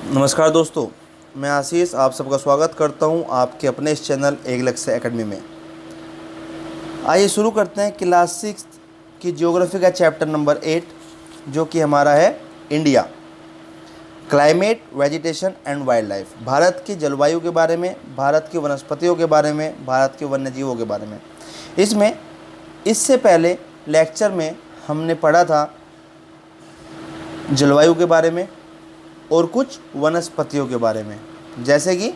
नमस्कार दोस्तों, मैं आशीष आप सबका स्वागत करता हूं आपके अपने इस चैनल एक लक्ष्य एकेडमी में। आइए शुरू करते हैं क्लास 6 की ज्योग्राफी का चैप्टर नंबर 8, जो कि हमारा है India, climate, vegetation and wild life. Bharat की जलवायु के बारे में, भारत की वनस्पतियों के बारे में, भारत के वन्यजीवों के बारे में। इससे पहले लेक्चर में हमने पढ़ा था जलवायु के बारे में और कुछ वनस्पतियों के बारे में, जैसे कि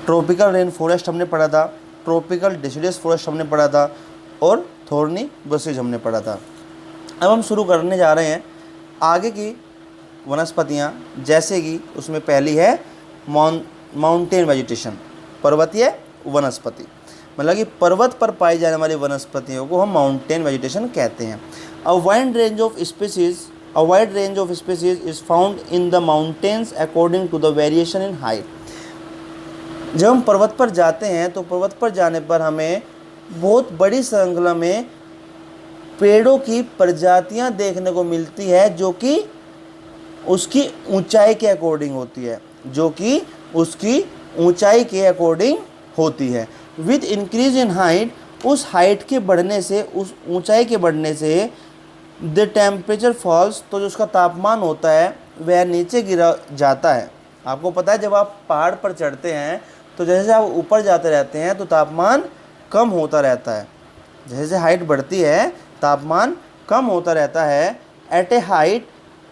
ट्रॉपिकल रेन फॉरेस्ट हमने पढ़ा था, ट्रॉपिकल डिसिडस फॉरेस्ट हमने पढ़ा था और थॉर्नी ब्रशेज हमने पढ़ा था। अब हम शुरू करने जा रहे हैं आगे की वनस्पतियाँ, जैसे कि उसमें पहली है माउंटेन वेजिटेशन, पर्वतीय वनस्पति। मतलब कि पर्वत पर पाई जाने वाली वनस्पतियों को हम माउंटेन वेजिटेशन कहते हैं। A wide range of species is found in the mountains according to the variation in height। जब हम पर्वत पर जाते हैं तो पर्वत पर जाने पर हमें बहुत बड़ी श्रृंखला में पेड़ों की प्रजातियां देखने को मिलती है, जो कि उसकी ऊंचाई के अकॉर्डिंग होती है। विद इंक्रीज इन हाइट, उस हाइट के बढ़ने से, उस ऊंचाई के बढ़ने से द टेम्परेचर फॉल्स, तो जो उसका तापमान होता है वह नीचे गिरा जाता है। आपको पता है, जब आप पहाड़ पर चढ़ते हैं तो जैसे आप ऊपर जाते रहते हैं तो तापमान कम होता रहता है। जैसे हाइट बढ़ती है तापमान कम होता रहता है। At a height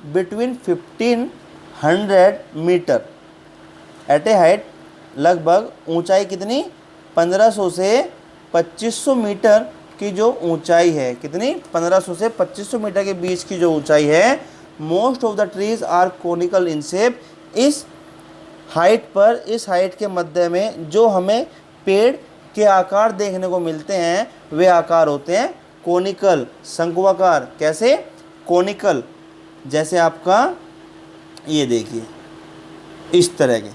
between 1500 metre, at a height लगभग ऊंचाई कितनी, 1500 से 2500 मीटर की जो ऊंचाई है, कितनी, 1500 से 2500 मीटर के बीच की जो ऊंचाई है। Most of the trees are conical in shape. इस हाइट के मध्य में जो हमें पेड़ के आकार देखने को मिलते हैं वे आकार होते हैं कोनिकल, शंक्वाकार। कैसे, कोनिकल। जैसे आपका ये देखिए इस तरह के,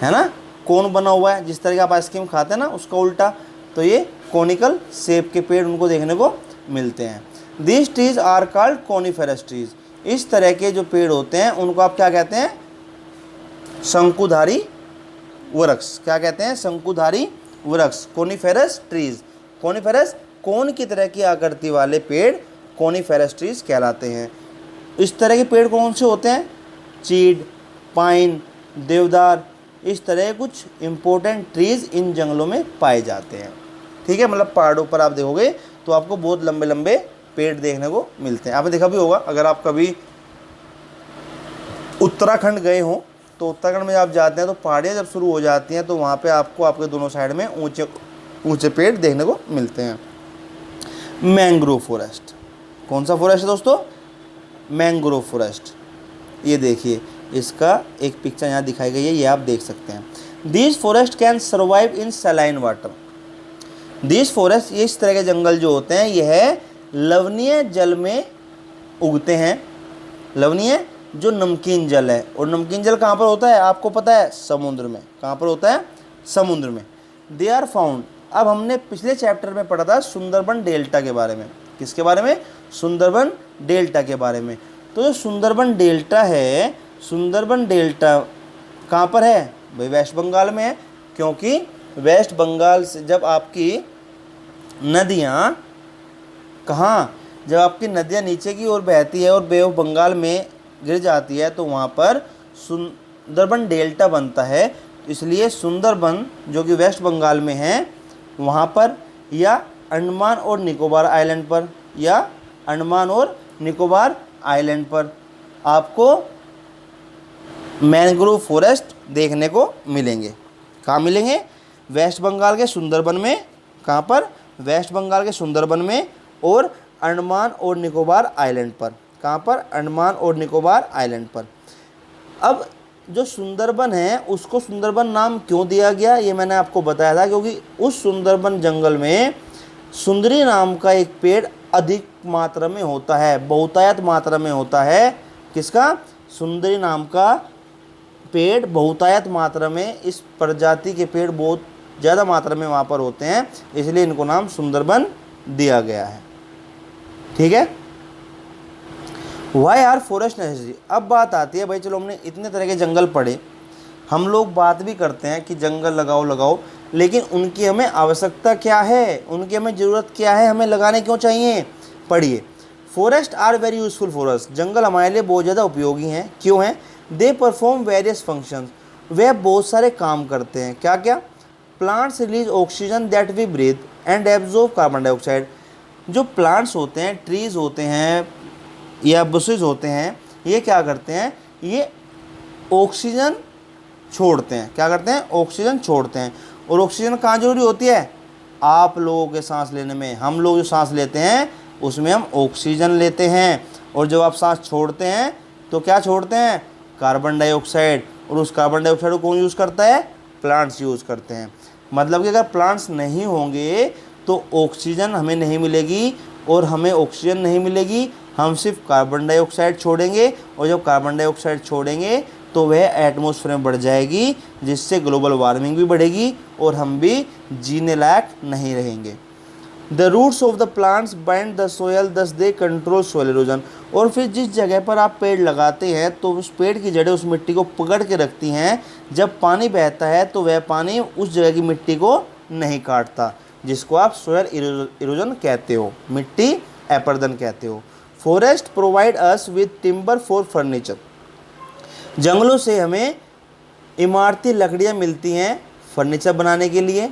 है ना, कोन बना हुआ है, जिस तरह का आप आइसक्रीम खाते हैं ना उसका उल्टा, तो ये कोनिकल शेप के पेड़ उनको देखने को मिलते हैं। This trees are called coniferous trees. इस तरह के जो पेड़ होते हैं उनको आप क्या कहते हैं, शंकुधारी वृक्ष। क्या कहते हैं, शंकुधारी वृक्ष, कोनिफेरस ट्रीज। कोनिफेरस, कोन की तरह की आकृति वाले पेड़ कोनिफेरस ट्रीज कहलाते हैं। इस तरह के पेड़ कौन से होते हैं, चीड़, पाइन, देवदार, इस तरह कुछ इम्पोर्टेंट ट्रीज इन जंगलों में पाए जाते हैं। ठीक है, मतलब पहाड़ों पर आप देखोगे तो आपको बहुत लंबे लंबे पेड़ देखने को मिलते हैं। आपने देखा भी होगा, अगर आप कभी उत्तराखंड गए हो तो उत्तराखंड में आप जाते हैं तो पहाड़ियाँ जब शुरू हो जाती हैं तो वहाँ पे आपको आपके दोनों साइड में ऊंचे ऊंचे पेड़ देखने को मिलते हैं। मैंग्रोव फॉरेस्ट, कौन सा फॉरेस्ट है दोस्तों, मैंग्रोव फॉरेस्ट। ये देखिए, इसका एक पिक्चर यहाँ दिखाई गई है, ये आप देख सकते हैं। This forest can survive in saline water. This forest, ये इस तरह के जंगल जो होते हैं यह लवणीय जल में उगते हैं। लवणीय जो नमकीन जल है, और नमकीन जल कहाँ पर होता है आपको पता है, समुद्र में। कहाँ पर होता है, समुद्र में। दे आर फाउंड, अब हमने पिछले चैप्टर में पढ़ा था सुंदरबन डेल्टा के बारे में। किसके बारे में, सुंदरबन डेल्टा के बारे में। तो जो सुंदरबन डेल्टा है, सुंदरबन डेल्टा कहाँ पर है भाई, वेस्ट बंगाल में है। क्योंकि वेस्ट बंगाल से जब आपकी नदियाँ जब आपकी नदियाँ नीचे की ओर बहती है और बे ऑफ बंगाल में गिर जाती है तो वहाँ पर सुंदरबन डेल्टा बनता है। इसलिए सुंदरबन जो कि वेस्ट बंगाल में है वहाँ पर, या अंडमान और निकोबार आइलैंड पर, आपको मैंग्रोव फॉरेस्ट देखने को मिलेंगे। कहाँ मिलेंगे, वेस्ट बंगाल के सुंदरबन में। कहाँ पर, वेस्ट बंगाल के सुंदरबन में, और अंडमान और निकोबार आइलैंड पर। कहाँ पर, अंडमान और निकोबार आइलैंड पर। अब जो सुंदरबन है उसको सुंदरबन नाम क्यों दिया गया ये मैंने आपको बताया था, क्योंकि उस सुंदरबन जंगल में सुंदरी नाम का एक पेड़ अधिक मात्रा में होता है, बहुतायत मात्रा में होता है। किसका, सुंदरी नाम का पेड़ बहुतायत मात्रा में, इस प्रजाति के पेड़ बहुत ज़्यादा मात्रा में वहाँ पर होते हैं, इसलिए इनको नाम सुंदरबन दिया गया है। ठीक है। Why are forest necessary. अब बात आती है भाई, चलो हमने इतने तरह के जंगल पढ़े, हम लोग बात भी करते हैं कि जंगल लगाओ लगाओ, लेकिन उनकी हमें आवश्यकता क्या है, उनकी हमें ज़रूरत क्या है, हमें लगाने क्यों चाहिए। पढ़िए, forest are very useful for us. जंगल हमारे लिए बहुत ज़्यादा उपयोगी हैं। क्यों हैं? They perform various functions. वे बहुत सारे काम करते हैं। क्या क्या? Plants release oxygen that we breathe and absorb carbon dioxide. जो प्लांट्स होते हैं, ट्रीज होते हैं या बुशेज होते हैं, ये क्या करते हैं? ये ऑक्सीजन छोड़ते हैं। क्या करते हैं? ऑक्सीजन छोड़ते हैं। और ऑक्सीजन कहाँ जरूरी होती है? आप लोगों के सांस लेने में। हम लोग जो सांस लेते हैं उसमें हम ऑक्सीजन लेते हैं, और जब आप सांस छोड़ते हैं तो क्या छोड़ते हैं? Carbon dioxide. और उस कार्बन डाइऑक्साइड को कौन यूज़ करता है? प्लांट्स यूज़ करते हैं। मतलब कि अगर प्लांट्स नहीं होंगे तो ऑक्सीजन हमें नहीं मिलेगी, और हमें ऑक्सीजन नहीं मिलेगी, हम सिर्फ कार्बन डाइऑक्साइड छोड़ेंगे, और जब कार्बन डाइऑक्साइड छोड़ेंगे तो वह एटमॉस्फेयर में बढ़ जाएगी, जिससे ग्लोबल वार्मिंग भी बढ़ेगी और हम भी जीने लायक नहीं रहेंगे। The roots of the plants bind the soil, thus they control soil erosion. और फिर जिस जगह पर आप पेड़ लगाते हैं तो उस पेड़ की जड़ें उस मिट्टी को पकड़ के रखती हैं। जब पानी बहता है तो वह पानी उस जगह की मिट्टी को नहीं काटता, जिसको आप सोयल इरोजन कहते हो, मिट्टी अपरदन कहते हो। Forest provide us with timber for furniture. जंगलों से हमें इमारती लकड़ियाँ मिलती हैं फर्नीचर बनाने के लिए।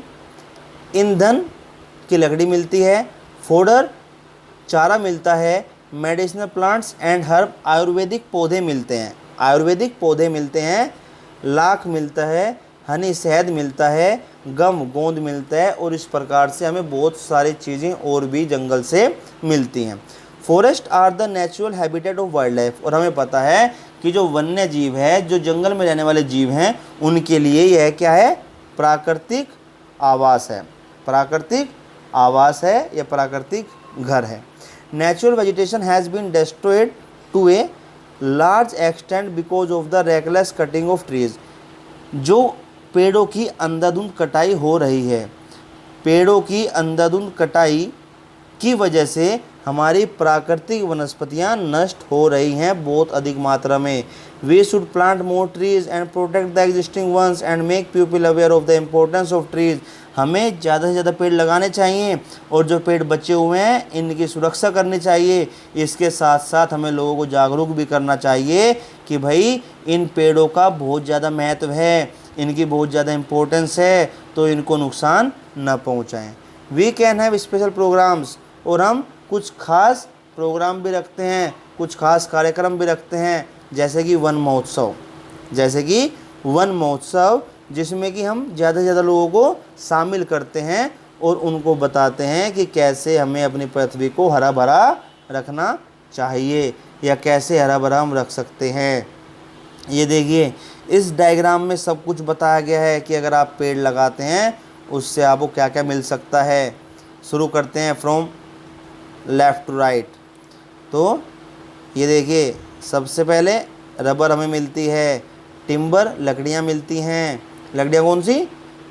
ईंधन की लकड़ी मिलती है। फोडर चारा मिलता है। Medicinal plants and herb Ayurvedic पौधे मिलते हैं। आयुर्वेदिक पौधे मिलते हैं। लाख मिलता है। हनी शहद मिलता है। गम गोंद मिलता है। और इस प्रकार से हमें बहुत सारी चीज़ें और भी जंगल से मिलती हैं। Forest are the natural habitat of wild life. और हमें पता है कि जो वन्य जीव है, जो जंगल में रहने वाले जीव हैं, उनके लिए यह क्या है? प्राकृतिक आवास है। प्राकृतिक आवास है या प्राकृतिक घर है। Natural vegetation has been destroyed to a large extent because of the reckless cutting of trees. जो पेड़ों की अंधाधुंध कटाई हो रही है, पेड़ों की अंधाधुंध कटाई की वजह से हमारी प्राकृतिक वनस्पतियाँ नष्ट हो रही हैं बहुत अधिक मात्रा में। We should plant more trees and protect the existing ones and make people aware of the importance of trees. हमें ज़्यादा से ज़्यादा पेड़ लगाने चाहिए, और जो पेड़ बचे हुए हैं इनकी सुरक्षा करनी चाहिए। इसके साथ साथ हमें लोगों को जागरूक भी करना चाहिए कि भाई इन पेड़ों का बहुत ज़्यादा महत्व है, इनकी बहुत ज़्यादा इम्पोर्टेंस है, तो इनको नुकसान न पहुँचाएँ। We can have special programs. और हम कुछ खास प्रोग्राम भी रखते हैं, कुछ खास कार्यक्रम भी रखते हैं, जैसे कि वन महोत्सव। जैसे कि वन महोत्सव, जिसमें कि हम ज़्यादा से ज़्यादा लोगों को शामिल करते हैं और उनको बताते हैं कि कैसे हमें अपनी पृथ्वी को हरा भरा रखना चाहिए, या कैसे हरा भरा हम रख सकते हैं। ये देखिए, इस डायग्राम में सब कुछ बताया गया है कि अगर आप पेड़ लगाते हैं उससे आपको क्या क्या मिल सकता है। शुरू करते हैं फ्रॉम लेफ़्ट टू राइट। तो ये देखिए, सबसे पहले रबर हमें मिलती है। टिम्बर लकड़ियाँ मिलती हैं। लकड़ियाँ कौन सी?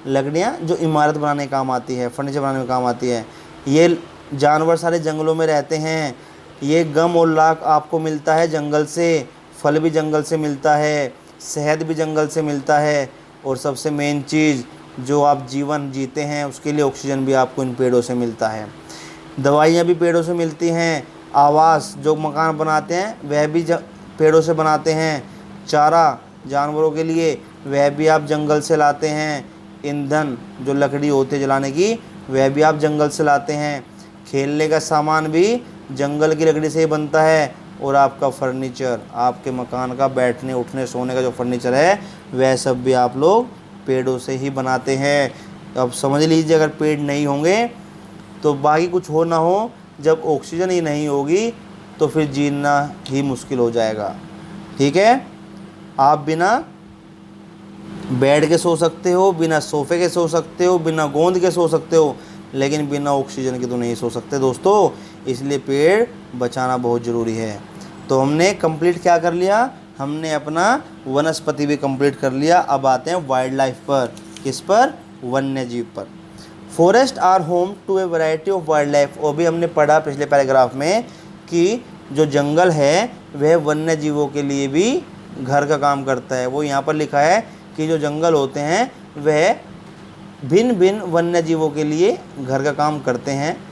लकड़ियाँ जो इमारत बनाने में काम आती है, फर्नीचर बनाने में काम आती है। ये जानवर सारे जंगलों में रहते हैं। ये गम और लाख आपको मिलता है जंगल से। फल भी जंगल से मिलता है। शहद भी जंगल से मिलता है। और सबसे मेन चीज़, जो आप जीवन जीते हैं उसके लिए ऑक्सीजन भी आपको इन पेड़ों से मिलता है। दवाइयाँ भी पेड़ों से मिलती हैं। आवास, जो मकान बनाते हैं वह भी पेड़ों से बनाते हैं। चारा जानवरों के लिए वह भी आप जंगल से लाते हैं। ईंधन, जो लकड़ी होती है जलाने की, वह भी आप जंगल से लाते हैं। खेलने का सामान भी जंगल की लकड़ी से ही बनता है। और आपका फर्नीचर, आपके मकान का बैठने उठने सोने का जो फर्नीचर है, वह सब भी आप लोग पेड़ों से ही बनाते हैं। अब समझ लीजिए, अगर पेड़ नहीं होंगे तो बाकी कुछ हो ना हो, जब ऑक्सीजन ही नहीं होगी तो फिर जीना ही मुश्किल हो जाएगा। ठीक है? आप बिना बेड के सो सकते हो, बिना सोफ़े के सो सकते हो, बिना गोंद के सो सकते हो, लेकिन बिना ऑक्सीजन के तो नहीं सो सकते दोस्तों। इसलिए पेड़ बचाना बहुत ज़रूरी है। तो हमने कंप्लीट क्या कर लिया? हमने अपना वनस्पति भी कंप्लीट कर लिया। अब आते हैं वाइल्ड लाइफ पर। किस पर? वन्य जीव पर। Forest are home to a variety of wild life. और भी हमने पढ़ा पिछले पैराग्राफ में कि जो जंगल है वह वन्य जीवों के लिए भी घर का काम करता है। वो यहाँ पर लिखा है कि जो जंगल होते हैं वह भिन्न भिन्न वन्य जीवों के लिए घर का काम करते हैं।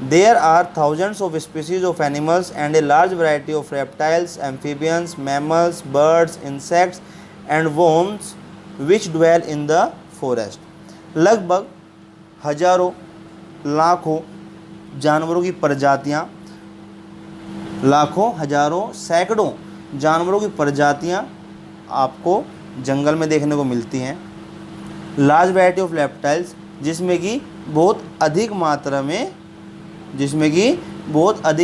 There are thousands of species of animals and a large variety of reptiles, amphibians, mammals, birds, insects and worms which dwell in the forest. लगभग हजारों लाखों जानवरों की प्रजातियाँ, लाखों हजारों सैकड़ों जानवरों की प्रजातियाँ आपको जंगल में देखने को मिलती हैं। लार्ज वैरायटी ऑफ रेप्टाइल्स, जिसमें कि बहुत अधिक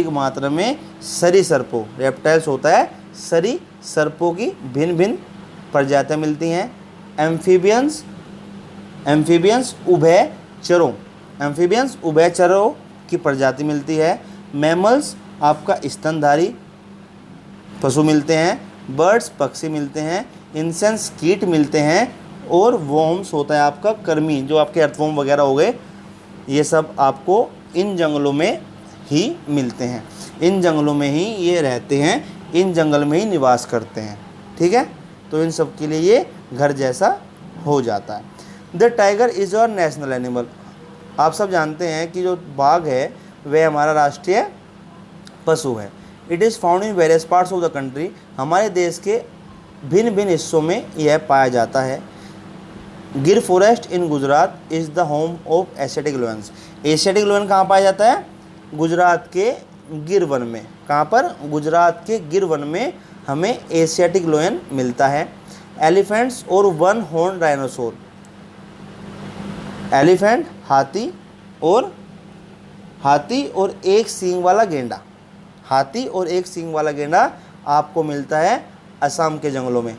मात्रा में सरीसृपों, रेप्टाइल्स होता है सरीसृपों की भिन्न भिन्न प्रजातियाँ मिलती हैं। एम्फीबियंस उभयचरों की प्रजाति मिलती है। मैमल्स आपका स्तनधारी पशु मिलते हैं। बर्ड्स पक्षी मिलते हैं। इंसेक्ट्स कीट मिलते हैं। और वॉर्म्स होता है आपका कर्मी, जो आपके अर्थवॉर्म वगैरह हो गए, ये सब आपको इन जंगलों में ही मिलते हैं। इन जंगलों में ही ये रहते हैं, इन जंगल में ही निवास करते हैं। ठीक है, तो इन सब के लिए ये घर जैसा हो जाता है। The tiger is our national animal. आप सब जानते हैं कि जो बाघ है वह हमारा राष्ट्रीय पशु है। It is found in various parts of the country. हमारे देश के भिन्न भिन्न हिस्सों में यह पाया जाता है। Gir forest in Gujarat is the home of Asiatic lions. Asiatic lion कहाँ पाया जाता है? गुजरात के गिर वन में। कहाँ पर? गुजरात के गिर वन में हमें एशियाटिक लायन मिलता है। एलिफेंट्स और वन हॉर्न डायनासोर। एलिफेंट हाथी और एक सींग वाला गेंडा। हाथी और एक सींग वाला गेंडा आपको मिलता है असम के जंगलों में।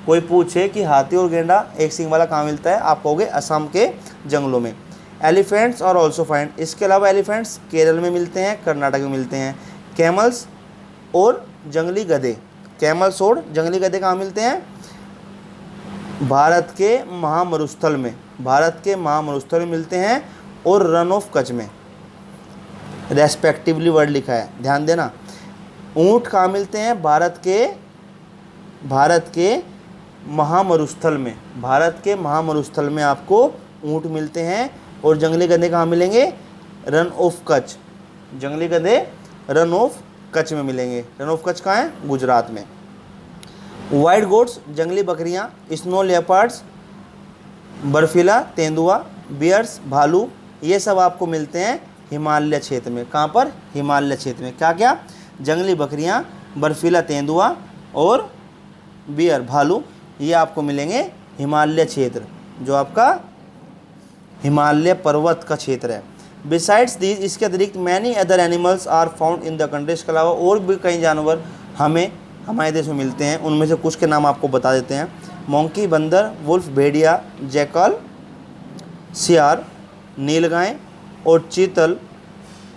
कोई पूछे कि हाथी और गेंडा एक सींग वाला कहाँ मिलता है, आप कहोगे असम के जंगलों में। एलिफेंट्स और ऑल्सो फाइंड, इसके अलावा एलिफेंट्स केरल में मिलते हैं, कर्नाटक में मिलते हैं। कैमल्स और जंगली गधे। कैमल्स और जंगली गधे कहाँ मिलते हैं? भारत के महामरुस्थल में मिलते हैं और रन ऑफ कच्छ में रेस्पेक्टिवली वर्ड लिखा है, ध्यान देना। ऊँट कहाँ मिलते हैं? भारत के महामरुस्थल में आपको ऊँट मिलते हैं। और जंगली गधे कहाँ मिलेंगे? Run of Kutch. जंगली गधे रन ऑफ कच्छ में मिलेंगे। रन ऑफ कच्छ कहाँ है? गुजरात में। वाइट गोट्स जंगली बकरियाँ, स्नो लेपर्ड्स बर्फीला तेंदुआ, बियर्स भालू, ये सब आपको मिलते हैं हिमालय क्षेत्र में। कहाँ पर? हिमालय क्षेत्र में। क्या क्या? जंगली बकरियाँ, बर्फीला तेंदुआ और बियर भालू, ये आपको मिलेंगे हिमालय क्षेत्र, जो आपका हिमालय पर्वत का क्षेत्र है। बिसाइड्स दीज, इसके अतिरिक्त many other animals are found in the country. इसके अलावा और भी कई जानवर हमारे देश में मिलते हैं। उनमें से कुछ के नाम आपको बता देते हैं। मोंकी, बंदर, वुल्फ, भेड़िया, जैकल, सियार, नीलगाय और चीतल,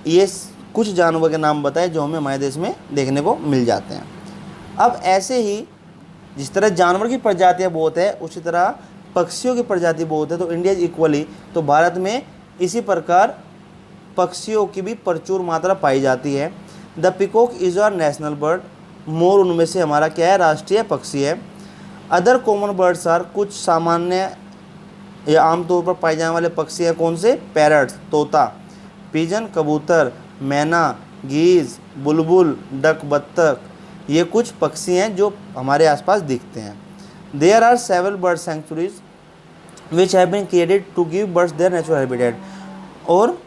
ये कुछ जानवर के नाम बताए जो हमें हमारे देश में देखने को मिल जाते हैं। अब ऐसे ही जिस तरह जानवर की प्रजातियाँ बहुत है, उसी तरह पक्षियों की प्रजाति बहुत है। तो इंडिया इक्वली, तो भारत में इसी प्रकार पक्षियों की भी प्रचुर मात्रा पाई जाती है। The peacock is our national bird. मोर उनमें से हमारा क्या है? राष्ट्रीय पक्षी है। अदर कॉमन बर्ड्स आर, कुछ सामान्य या आमतौर पर पाए जाने वाले पक्षी हैं। कौन से? पैरट्स तोता, पिजन कबूतर, मैना, गीज, बुलबुल, डक बत्तख, ये कुछ पक्षी हैं जो हमारे आसपास दिखते हैं। There are several bird sanctuaries which have been created to give birds their natural habitat. और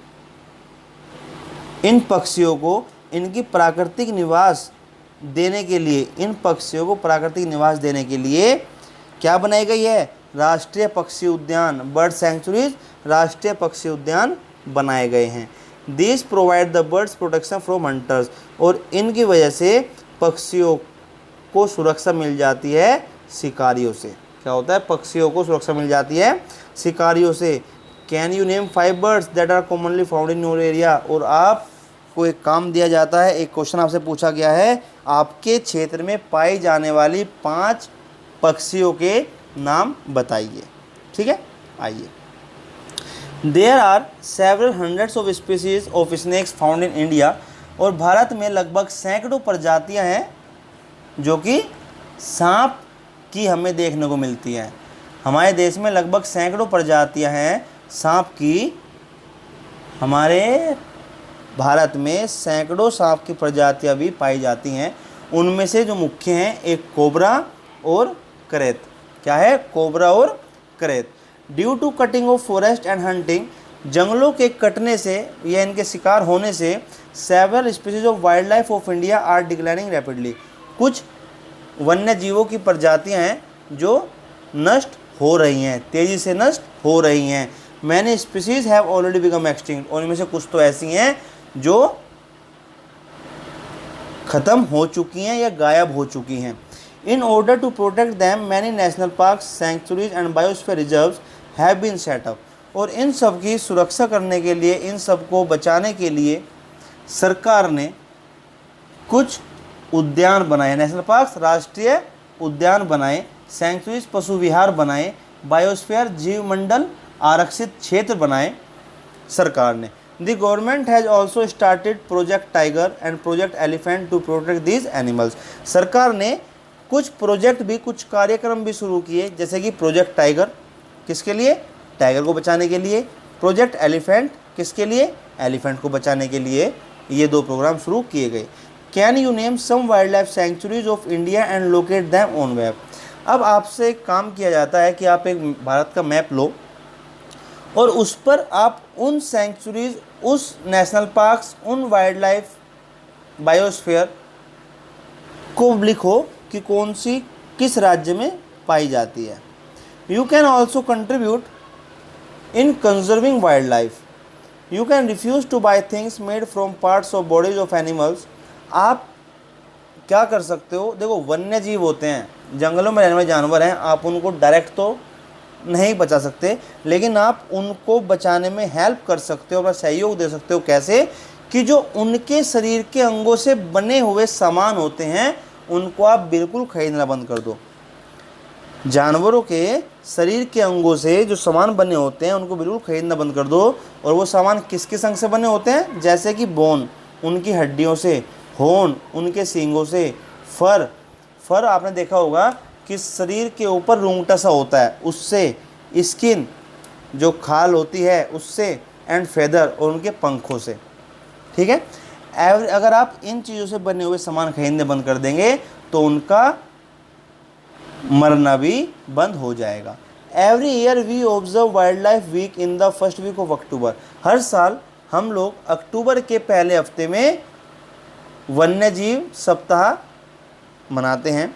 इन पक्षियों को इनकी प्राकृतिक निवास देने के लिए क्या बनाई गई है? राष्ट्रीय पक्षी उद्यान, बर्ड सेंचुरीज, राष्ट्रीय पक्षी उद्यान बनाए गए हैं। This provide the birds protection from hunters, और इनकी वजह से पक्षियों को सुरक्षा मिल जाती है शिकारियों से। क्या होता है? पक्षियों को सुरक्षा मिल जाती है शिकारियों से। Can you name 5 birds that are commonly found in your area. और आपको एक काम दिया जाता है, एक क्वेश्चन आपसे पूछा गया है, आपके क्षेत्र में पाई जाने वाली 5 पक्षियों के नाम बताइए। ठीक है, आइए। There are several hundreds of species of snakes found in India. और भारत में लगभग सैकड़ों प्रजातियां हैं जो कि सांप की हमें देखने को मिलती हैं। हमारे देश में लगभग सैकड़ों प्रजातियां हैं सांप की। हमारे भारत में सैकड़ों सांप की प्रजातियां भी पाई जाती हैं। उनमें से जो मुख्य हैं, एक कोबरा और करेत। क्या है? कोबरा और करेत। Due to cutting of forest and hunting, जंगलों के कटने से या इनके शिकार होने से several species of wild life of India are declining rapidly, कुछ वन्य जीवों की प्रजातियां हैं जो नष्ट हो रही हैं, तेज़ी से नष्ट हो रही हैं। Many species have already become extinct, और इनमें से कुछ तो ऐसी हैं जो ख़त्म हो चुकी हैं या गायब हो चुकी हैं। In order to protect them many national parks, sanctuaries and biosphere reserves have been set up, और इन सब की सुरक्षा करने के लिए, इन सब को बचाने के लिए सरकार ने कुछ उद्यान बनाए, नेशनल पार्क्स राष्ट्रीय उद्यान बनाए, सेंचुरीज पशु विहार बनाए, बायोस्फीयर जीवमंडल आरक्षित क्षेत्र बनाए सरकार ने। The government has also started project tiger and project elephant to protect these animals, सरकार ने कुछ प्रोजेक्ट भी, कुछ कार्यक्रम भी शुरू किए, जैसे कि प्रोजेक्ट टाइगर, किसके लिए? टाइगर को बचाने के लिए। प्रोजेक्ट एलिफेंट, किसके लिए? एलिफेंट को बचाने के लिए ये 2 प्रोग्राम शुरू किए गए। Can you name some wildlife sanctuaries of India and locate them on map. अब आपसे एक काम किया जाता है कि आप एक भारत का मैप लो और उस पर आप उन सेंचुरीज, उस नेशनल पार्क्स, उन वाइल्ड लाइफ बायोस्फीयर को लिखो कि कौन सी किस राज्य में पाई जाती है। You can also contribute in conserving wild life. You can refuse two by things made from parts of bodies of animals. आप क्या कर सकते हो? देखो, वन्य जीव होते हैं, जंगलों में रहने वाले जानवर हैं, आप उनको डायरेक्ट तो नहीं बचा सकते, लेकिन आप उनको बचाने में हेल्प कर सकते हो, अपना सहयोग दे सकते हो। कैसे? कि जो उनके शरीर के अंगों से बने हुए सामान होते हैं उनको आप बिल्कुल खरीदना बंद कर दो। जानवरों के शरीर के अंगों से जो सामान बने होते हैं उनको बिल्कुल खरीदना बंद कर दो। और वो सामान किस किस अंग से बने होते हैं? जैसे कि बोन, उनकी हड्डियों से, होर्न, उनके सींगों से, फर, फर आपने देखा होगा कि शरीर के ऊपर रूंगटा सा होता है उससे, स्किन जो खाल होती है उससे, एंड फेदर, और उनके पंखों से। ठीक है? अगर आप इन चीज़ों से बने हुए सामान खरीदने बंद कर देंगे तो उनका मरना भी बंद हो जाएगा। Every year we observe wild life week in the first week of October. हर साल हम लोग अक्टूबर के पहले हफ्ते में वन्य जीव सप्ताह मनाते हैं।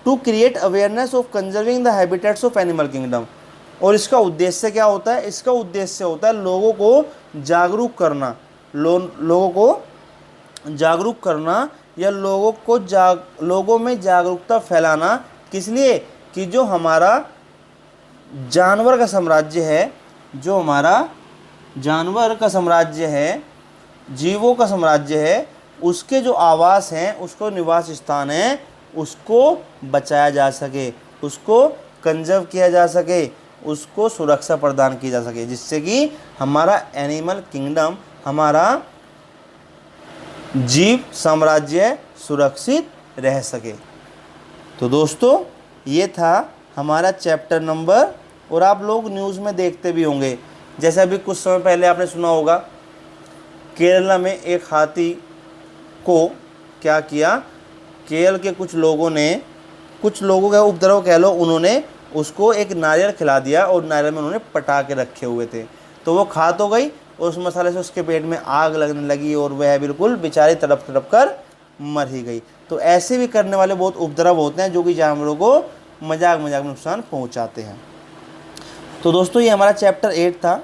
To create awareness of conserving the habitats of animal kingdom. और इसका उद्देश्य क्या होता है? इसका उद्देश्य होता है लोगों को जागरूक करना, लोगों को जागरूक करना या लोगों में जागरूकता फैलाना। किस लिए? कि जो हमारा जानवर का साम्राज्य है, जो हमारा जानवर का साम्राज्य है, जीवों का साम्राज्य है, उसके जो आवास हैं, उसको निवास स्थान है, उसको बचाया जा सके, उसको कंजर्व किया जा सके, उसको सुरक्षा प्रदान की जा सके, जिससे कि हमारा एनिमल किंगडम, हमारा जीव साम्राज्य सुरक्षित रह सके। तो दोस्तों, ये था हमारा चैप्टर नंबर। और आप लोग न्यूज़ में देखते भी होंगे, जैसे अभी कुछ समय पहले आपने सुना होगा केरला में एक हाथी को क्या किया, केरल के कुछ लोगों का उपद्रव कह लो, उन्होंने उसको एक नारियल खिला दिया और नारियल में उन्होंने पटाखे रखे हुए थे। तो वो खा तो गई और उस मसाले से उसके पेट में आग लगने लगी और वह बिल्कुल बेचारी तड़प तड़प कर मर ही गई। तो ऐसे भी करने वाले बहुत उपद्रव होते हैं जो कि जानवरों को मजाक में नुकसान पहुंचाते हैं। तो दोस्तों, ये हमारा चैप्टर 8 था।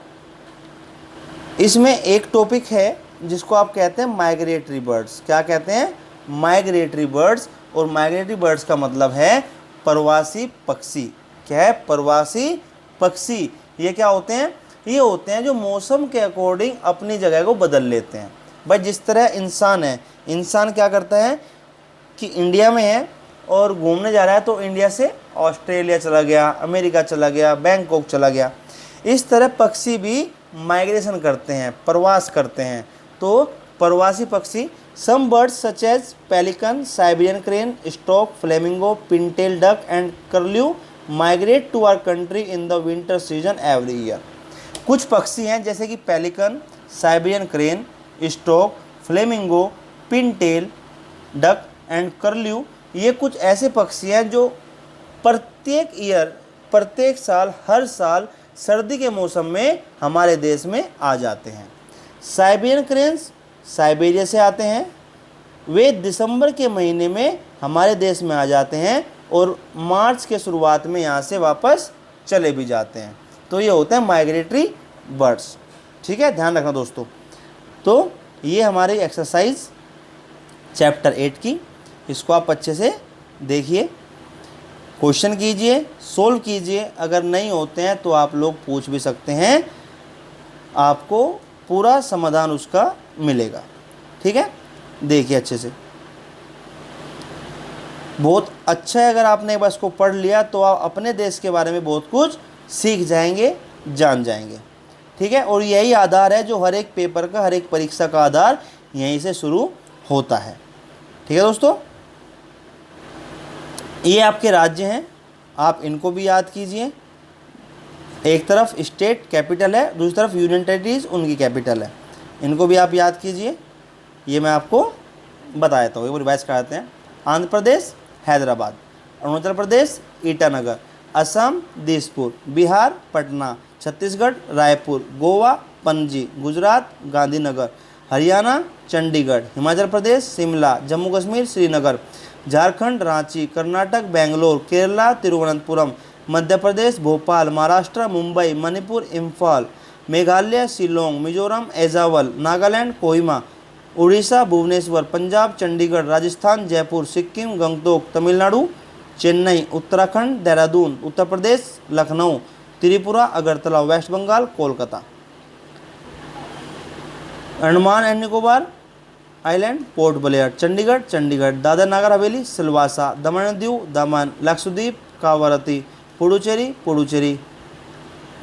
इसमें एक टॉपिक है जिसको आप कहते हैं माइग्रेटरी बर्ड्स। क्या कहते हैं? Migratory birds. और माइग्रेटरी बर्ड्स का मतलब है प्रवासी पक्षी। क्या है? प्रवासी पक्षी। ये क्या होते हैं? ये होते हैं जो मौसम के अकॉर्डिंग अपनी जगह को बदल लेते हैं। भाई, जिस तरह इंसान है, इंसान क्या करता है कि इंडिया में है और घूमने जा रहा है तो इंडिया से ऑस्ट्रेलिया चला गया, अमेरिका चला गया, बैंकॉक चला गया। इस तरह पक्षी भी माइग्रेशन करते हैं, प्रवास करते हैं। तो प्रवासी पक्षी some birds such as pelican, Siberian crane, stork, flamingo, pintail duck and curlew migrate to our country in the winter season every year. कुछ पक्षी हैं जैसे कि pelican, Siberian crane, stork, flamingo, pintail duck and curlew, ये कुछ ऐसे पक्षी हैं जो प्रत्येक साल हर साल सर्दी के मौसम में हमारे देश में आ जाते हैं। साइबेरियन क्रेन्स साइबेरिया से आते हैं, वे दिसंबर के महीने में हमारे देश में आ जाते हैं और मार्च के शुरुआत में यहाँ से वापस चले भी जाते हैं। तो ये होते हैं माइग्रेटरी बर्ड्स। ठीक है, ध्यान रखना दोस्तों। तो ये हमारी एक्सरसाइज चैप्टर 8 की, इसको आप अच्छे से देखिए, क्वेश्चन कीजिए, सोल्व कीजिए। अगर नहीं होते हैं तो आप लोग पूछ भी सकते हैं, आपको पूरा समाधान उसका मिलेगा। ठीक है, देखिए अच्छे से, बहुत अच्छा है। अगर आपने एक बार इसको पढ़ लिया तो आप अपने देश के बारे में बहुत कुछ सीख जाएंगे, जान जाएंगे। ठीक है, और यही आधार है जो हर एक पेपर का, हर एक परीक्षा का आधार यहीं से शुरू होता है। ठीक है दोस्तों, ये आपके राज्य हैं, आप इनको भी याद कीजिए। एक तरफ स्टेट कैपिटल है, दूसरी तरफ यूनियन टेरिटरीज उनकी कैपिटल है, इनको भी आप याद कीजिए। ये मैं आपको बता देता हूँ, एक बार रिवाइज कराते हैं। Andhra Pradesh Hyderabad, Arunachal Pradesh Itanagar, Assam Dispur, Bihar Patna, Chhattisgarh Raipur, Goa Panaji, Gujarat Gandhinagar, Haryana Chandigarh, Himachal Pradesh Shimla, Jammu Kashmir Srinagar, Jharkhand Ranchi, Karnataka Bangalore, Kerala Thiruvananthapuram, Madhya Pradesh Bhopal, Maharashtra Mumbai, Manipur Imphal, Meghalaya Shillong, Mizoram एजावल, Nagaland Kohima, Orissa Bhubaneswar, Punjab Chandigarh, Rajasthan Jaipur, Sikkim Gangtok, Tamil Nadu Chennai, Uttarakhand Dehradun, Uttar Pradesh Lucknow, Tripura Agartala, waste Bengal Kolkata, Andaman and Nicobar island port Blair, Chandigarh, Dadar Nagar Haveli Silvassa, Daman and Diu Daman, Lakshadweep कावरती, Puducherry,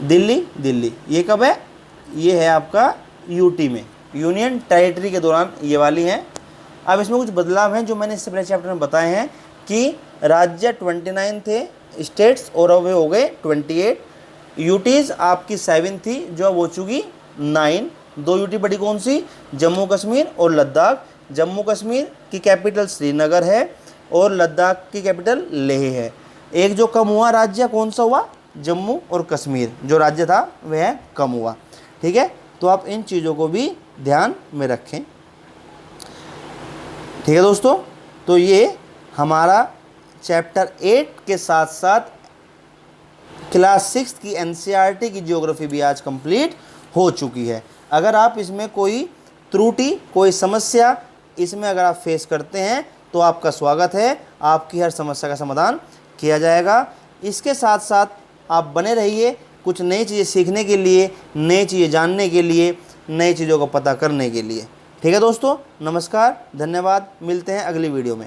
Delhi. ये कब है? ये है आपका यूटी में, यूनियन टेरिटरी के दौरान ये वाली हैं। अब इसमें कुछ बदलाव हैं जो मैंने इससे पहले चैप्टर में बताए हैं कि राज्य 29 थे स्टेट्स और अब हो गए 28। यूटीज़ आपकी 7 थी जो अब हो चुकी 9। 2 यूटी बड़ी कौन सी? जम्मू कश्मीर और लद्दाख। जम्मू कश्मीर की कैपिटल श्रीनगर है और लद्दाख की कैपिटल लेह है। एक जो कम हुआ राज्य कौन सा हुआ? जम्मू और कश्मीर जो राज्य था वह कम हुआ। ठीक है, तो आप इन चीज़ों को भी ध्यान में रखें। ठीक है दोस्तों, तो ये हमारा चैप्टर 8 के साथ साथ क्लास 6 की एनसीईआरटी की ज्योग्राफी भी आज कंप्लीट हो चुकी है। अगर आप इसमें कोई त्रुटि, कोई समस्या इसमें अगर आप फेस करते हैं तो आपका स्वागत है, आपकी हर समस्या का समाधान किया जाएगा। इसके साथ साथ आप बने रहिए कुछ नई चीज़ें सीखने के लिए, नई चीज़ें जानने के लिए, नई चीज़ों को पता करने के लिए। ठीक है दोस्तों, नमस्कार, धन्यवाद, मिलते हैं अगली वीडियो में।